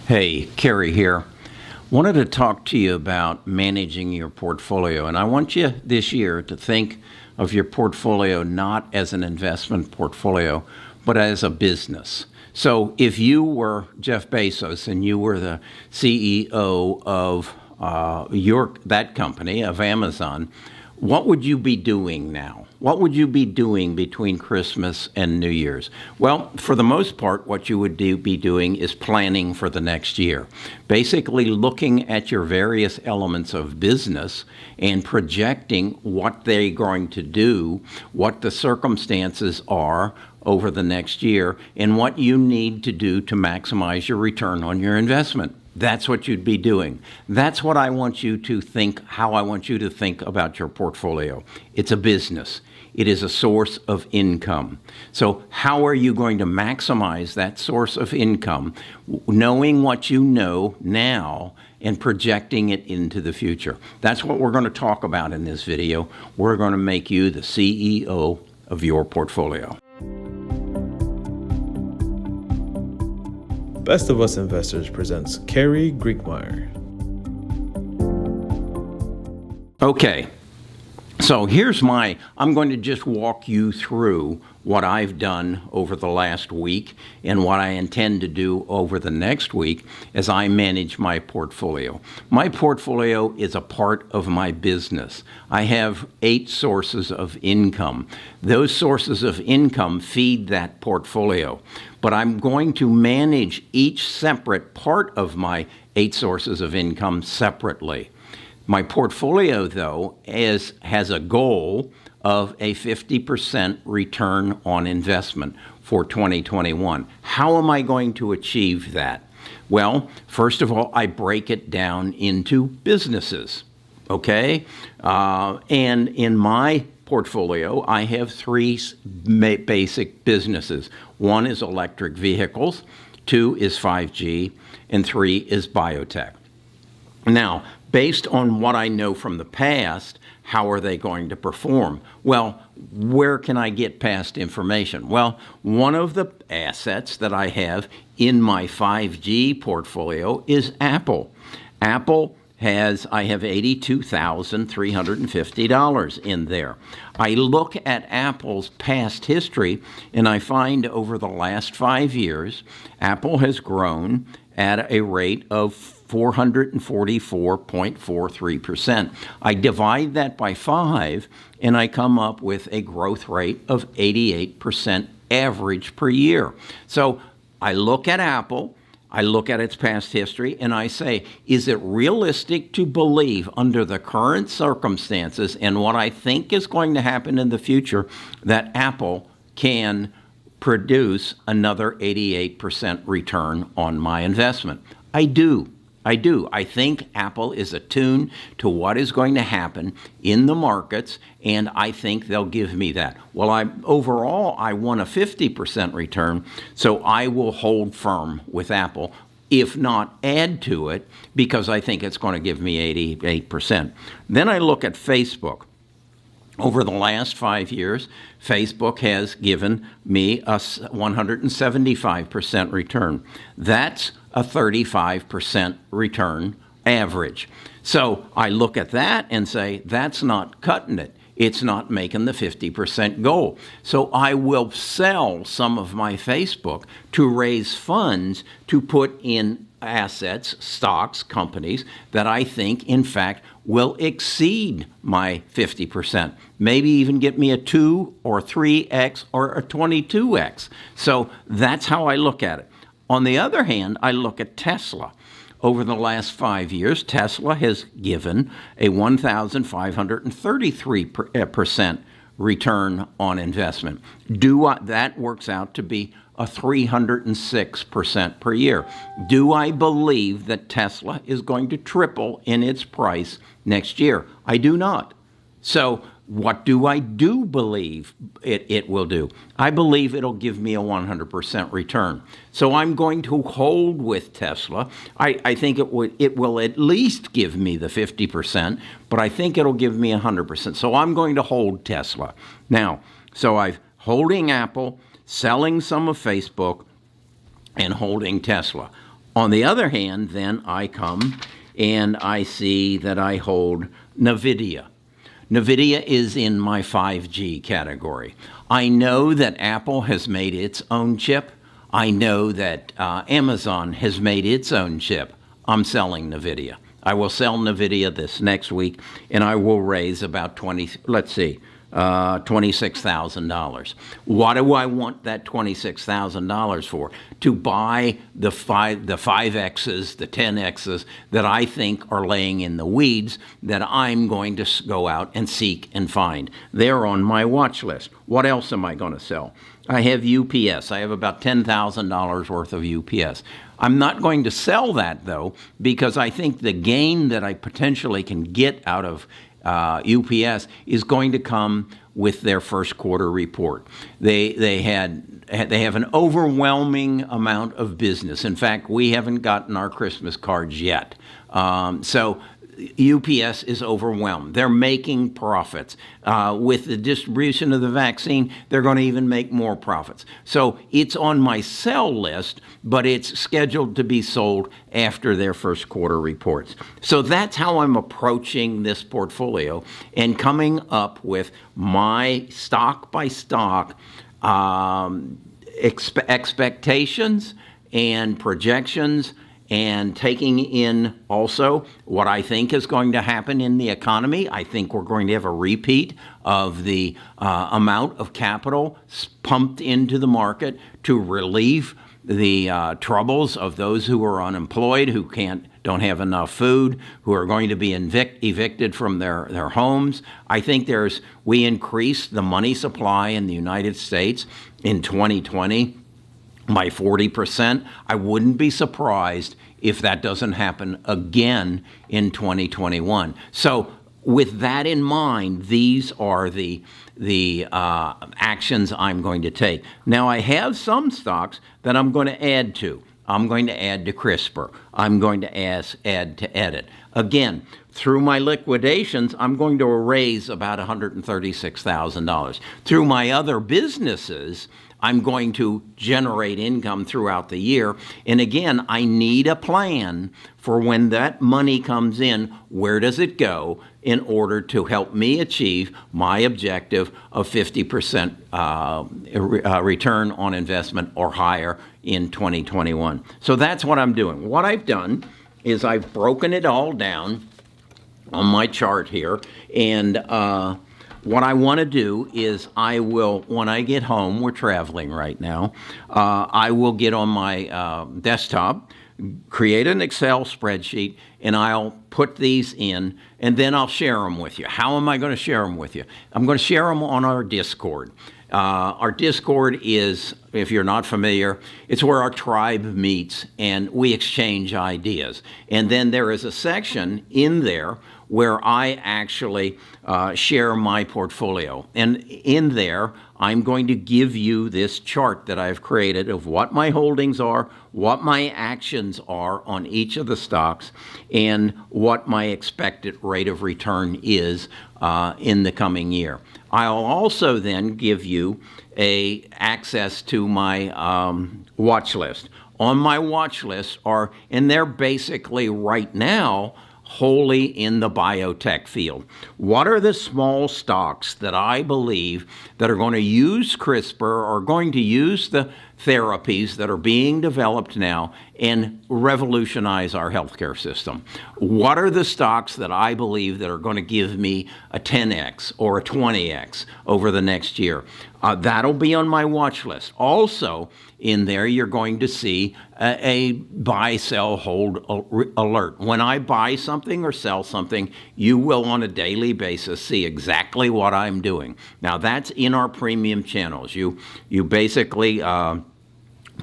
Hey, Kerry here. Wanted to talk to you about managing your portfolio. And I want you this year to think of your portfolio not as an investment portfolio, but as a business. So if you were Jeff Bezos and you were the CEO of that company, of Amazon, what would you be doing now? What would you be doing between Christmas and New Year's? Well, for the most part, what you would be doing is planning for the next year. Basically looking at your various elements of business and projecting what they're going to do, what the circumstances are over the next year, and what you need to do to maximize your return on your investment. That's what you'd be doing. That's what I want you to think, how I want you to think about your portfolio. It's a business. It is a source of income. So how are you going to maximize that source of income, knowing what you know now and projecting it into the future? That's what we're going to talk about in this video. We're going to make you the CEO of your portfolio. Best of Us Investors presents Kerry Griegmeyer. Okay, so I'm going to just walk you through what I've done over the last week and what I intend to do over the next week as I manage my portfolio. My portfolio is a part of my business. I have 8 sources of income. Those sources of income feed that portfolio. But I'm going to manage each separate part of my 8 sources of income separately. My portfolio, though, has a goal of a 50% return on investment for 2021. How am I going to achieve that? Well, first of all, I break it down into businesses, okay? And in my portfolio, I have 3 basic businesses. 1 is electric vehicles, 2 is 5G, and 3 is biotech. Now, based on what I know from the past, how are they going to perform? Well, where can I get past information? Well, one of the assets that I have in my 5G portfolio is Apple. I have $82,350 in there. I look at Apple's past history, and I find over the last 5 years, Apple has grown at a rate of 444.43%. I divide that by 5, and I come up with a growth rate of 88% average per year. So I look at Apple, I look at its past history, and I say, is it realistic to believe under the current circumstances and what I think is going to happen in the future that Apple can produce another 88% return on my investment? I do. I think Apple is attuned to what is going to happen in the markets, and I think they'll give me that. Well, overall, I want a 50% return, so I will hold firm with Apple, if not add to it, because I think it's going to give me 88%. Then I look at Facebook. Over the last 5 years, Facebook has given me a 175% return. That's a 35% return average. So I look at that and say, that's not cutting it. It's not making the 50% goal. So I will sell some of my Facebook to raise funds to put in assets, stocks, companies that I think, in fact, will exceed my 50%, maybe even get me a 2 or 3x or a 22x. So that's how I look at it. On the other hand, I look at Tesla. Over the last 5 years, Tesla has given a 1,533% return on investment. That works out to be a 306% per year. Do I believe that Tesla is going to triple in its price next year? I do not. So what do I believe it will do? I believe it'll give me a 100% return. So I'm going to hold with Tesla. I think it will at least give me the 50%, but I think it'll give me 100%. So I'm going to hold Tesla. Now, so I'm holding Apple, selling some of Facebook, and holding Tesla. On the other hand, then I come and I see that I hold Nvida. Nvida is in my 5G category. I know that Apple has made its own chip. I know that Amazon has made its own chip. I'm selling Nvida. I will sell Nvida this next week, and I will raise about $26,000. What do I want that $26,000 for? To buy the 5Xs, the 10Xs that I think are laying in the weeds that I'm going to go out and seek and find. They're on my watch list. What else am I going to sell? I have UPS. I have about $10,000 worth of UPS. I'm not going to sell that, though, because I think the gain that I potentially can get out of UPS is going to come with their first quarter report. They have an overwhelming amount of business. In fact, we haven't gotten our Christmas cards yet. So UPS is overwhelmed. They're making profits. With the distribution of the vaccine, they're going to even make more profits. So it's on my sell list, but it's scheduled to be sold after their first quarter reports. So that's how I'm approaching this portfolio and coming up with my stock by stock expectations and projections, and taking in also what I think is going to happen in the economy. I think we're going to have a repeat of the amount of capital pumped into the market to relieve the troubles of those who are unemployed, who don't have enough food, who are going to be evicted from their homes. I think we increased the money supply in the United States in 2020 by 40%. I wouldn't be surprised if that doesn't happen again in 2021. So with that in mind, these are the actions I'm going to take. Now, I have some stocks that I'm going to add to. I'm going to add to CRISPR. I'm going to add to Edit. Again, through my liquidations, I'm going to raise about $136,000. Through my other businesses, I'm going to generate income throughout the year. And again, I need a plan for when that money comes in, where does it go, in order to help me achieve my objective of 50% return on investment or higher in 2021. So that's what I'm doing. What I've done is I've broken it all down on my chart here, and what I want to do is I will, when I get home, we're traveling right now, I will get on my desktop, create an Excel spreadsheet, and I'll put these in, and then I'll share them with you. How am I going to share them with you? I'm going to share them on our Discord. Our Discord is, if you're not familiar, it's where our tribe meets and we exchange ideas. And then there is a section in there where I actually share my portfolio. And in there, I'm going to give you this chart that I've created of what my holdings are, what my actions are on each of the stocks, and what my expected rate of return is in the coming year. I'll also then give you access to my watch list. On my watch list are, and they're basically right now, wholly in the biotech field. What are the small stocks that I believe that are going to use CRISPR or going to use the therapies that are being developed now and revolutionize our healthcare system? What are the stocks that I believe that are going to give me a 10x or a 20x over the next year? That'll be on my watch list. Also, in there, you're going to see a buy, sell, hold alert. When I buy something or sell something, you will on a daily basis see exactly what I'm doing. Now, that's in our premium channels. You basically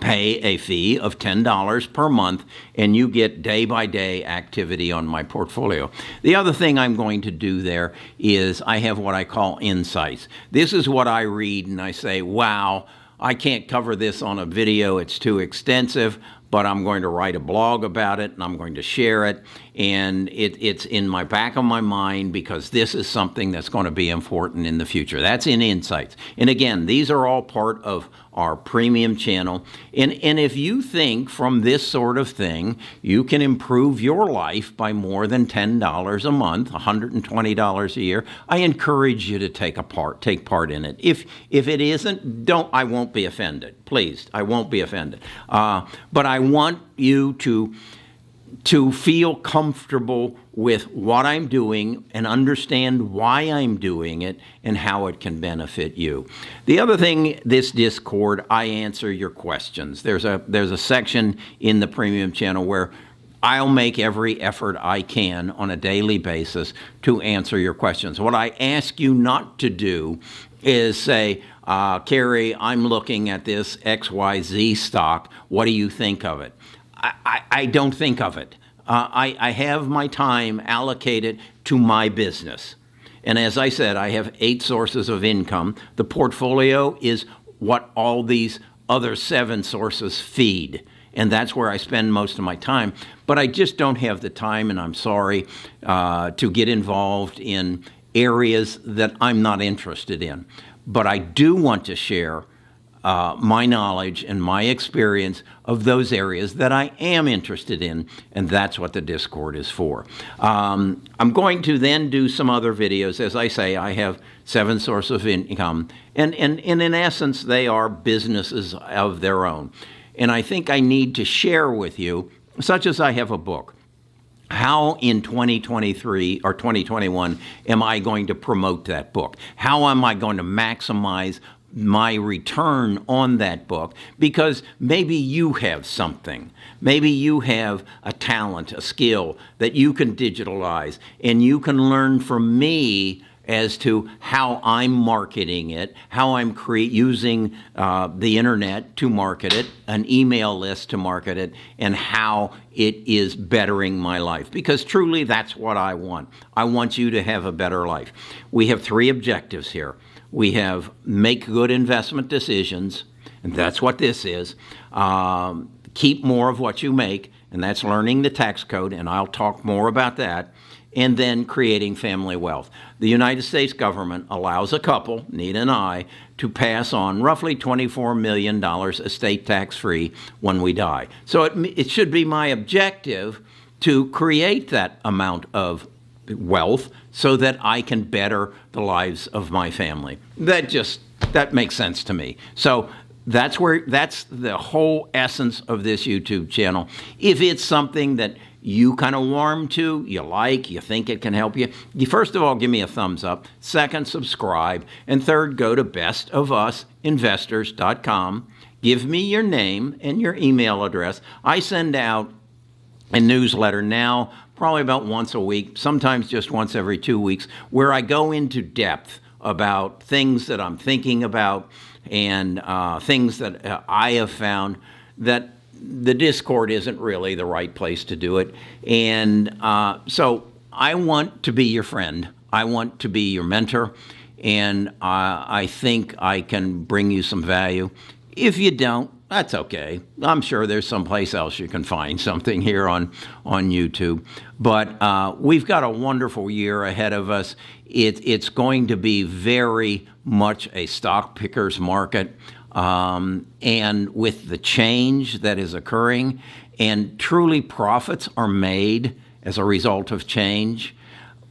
pay a fee of $10 per month, and you get day-by-day activity on my portfolio. The other thing I'm going to do there is I have what I call insights. This is what I read, and I say, wow, I can't cover this on a video. It's too extensive, but I'm going to write a blog about it, and I'm going to share it, and it's in my back of my mind because this is something that's going to be important in the future. That's in Insights. And again, these are all part of our premium channel. And if you think from this sort of thing, you can improve your life by more than $10 a month, $120 a year, I encourage you to take part in it. If it isn't, I won't be offended. Please, I won't be offended. But I want you to feel comfortable with what I'm doing and understand why I'm doing it and how it can benefit you. The other thing, this Discord, I answer your questions. There's a section in the premium channel where I'll make every effort I can on a daily basis to answer your questions. What I ask you not to do is say, Carrie, I'm looking at this XYZ stock. What do you think of it? I don't think of it. I have my time allocated to my business. And as I said, I have 8 sources of income. The portfolio is what all these other 7 sources feed. And that's where I spend most of my time. But I just don't have the time, and I'm sorry, to get involved in areas that I'm not interested in. But I do want to share my knowledge and my experience of those areas that I am interested in, and that's what the Discord is for. I'm going to then do some other videos. As I say, I have 7 sources of income, and in essence, they are businesses of their own. And I think I need to share with you, such as I have a book, how in 2023 or 2021 am I going to promote that book? How am I going to maximize my return on that book? Because maybe you have something. Maybe you have a talent, a skill that you can digitalize, and you can learn from me as to how I'm marketing it, how I'm using the internet to market it, an email list to market it, and how it is bettering my life. Because truly, that's what I want. I want you to have a better life. We have 3 objectives here. We have make good investment decisions, and that's what this is. Keep more of what you make, and that's learning the tax code, and I'll talk more about that. And then creating family wealth. The United States government allows a couple, Nita and I, to pass on roughly $24 million estate tax-free when we die. So it should be my objective to create that amount of wealth so that I can better the lives of my family. That makes sense to me. So that's the whole essence of this YouTube channel. If it's something that you kind of warm to, you like, you think it can help you, first of all, give me a thumbs up. Second, subscribe. And third, go to bestofusinvestors.com. Give me your name and your email address. I send out a newsletter now, probably about once a week, sometimes just once every 2 weeks, where I go into depth about things that I'm thinking about and things that I have found that the Discord isn't really the right place to do it. And so I want to be your friend. I want to be your mentor. And I think I can bring you some value. If you don't, that's okay. I'm sure there's someplace else you can find something here on YouTube. But we've got a wonderful year ahead of us. It's going to be very much a stock picker's market. And with the change that is occurring, and truly profits are made as a result of change,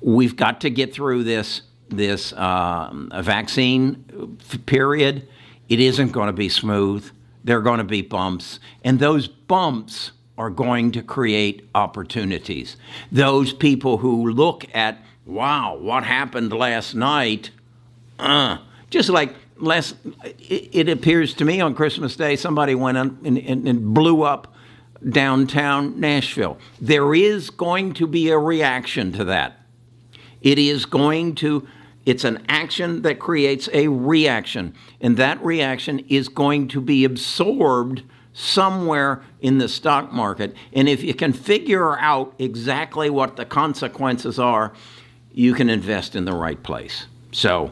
we've got to get through this vaccine period. It isn't going to be smooth. There are going to be bumps, and those bumps are going to create opportunities. Those people who look at, wow, what happened last night, just like it appears to me on Christmas Day, somebody went on and blew up downtown Nashville. There is going to be a reaction to that. It's an action that creates a reaction, and that reaction is going to be absorbed somewhere in the stock market. And if you can figure out exactly what the consequences are, you can invest in the right place. So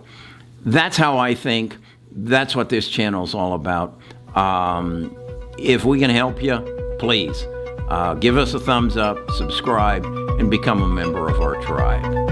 that's how I think. That's what this channel is all about. If we can help you, please give us a thumbs up, subscribe, and become a member of our tribe.